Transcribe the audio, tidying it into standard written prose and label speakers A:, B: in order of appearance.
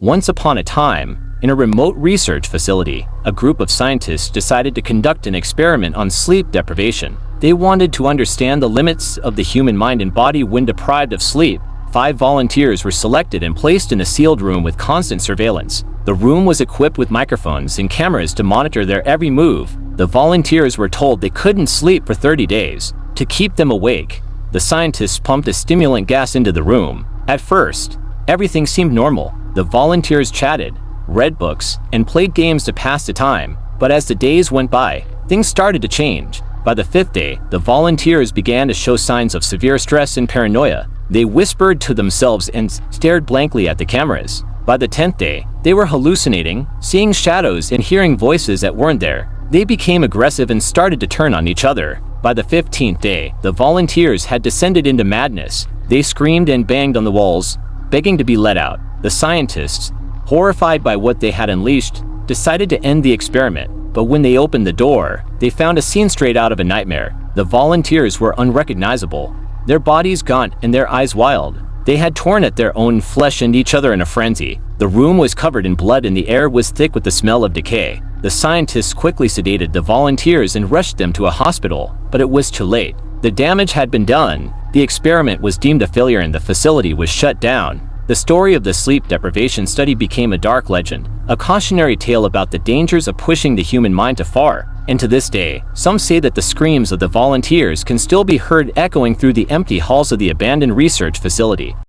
A: Once upon a time, in a remote research facility, a group of scientists decided to conduct an experiment on sleep deprivation. They wanted to understand the limits of the human mind and body when deprived of sleep. 5 volunteers were selected and placed in a sealed room with constant surveillance. The room was equipped with microphones and cameras to monitor their every move. The volunteers were told they couldn't sleep for 30 days. To keep them awake, the scientists pumped a stimulant gas into the room. At first, everything seemed normal. The volunteers chatted, read books, and played games to pass the time. But as the days went by, things started to change. By the 5th day, the volunteers began to show signs of severe stress and paranoia. They whispered to themselves and stared blankly at the cameras. By the 10th day, they were hallucinating, seeing shadows and hearing voices that weren't there. They became aggressive and started to turn on each other. By the 15th day, the volunteers had descended into madness. They screamed and banged on the walls, begging to be let out. The scientists, horrified by what they had unleashed, decided to end the experiment. But when they opened the door, they found a scene straight out of a nightmare. The volunteers were unrecognizable, their bodies gaunt and their eyes wild. They had torn at their own flesh and each other in a frenzy. The room was covered in blood and the air was thick with the smell of decay. The scientists quickly sedated the volunteers and rushed them to a hospital, but it was too late. The damage had been done. The experiment was deemed a failure and the facility was shut down. The story of the sleep deprivation study became a dark legend, a cautionary tale about the dangers of pushing the human mind too far. And to this day, some say that the screams of the volunteers can still be heard echoing through the empty halls of the abandoned research facility.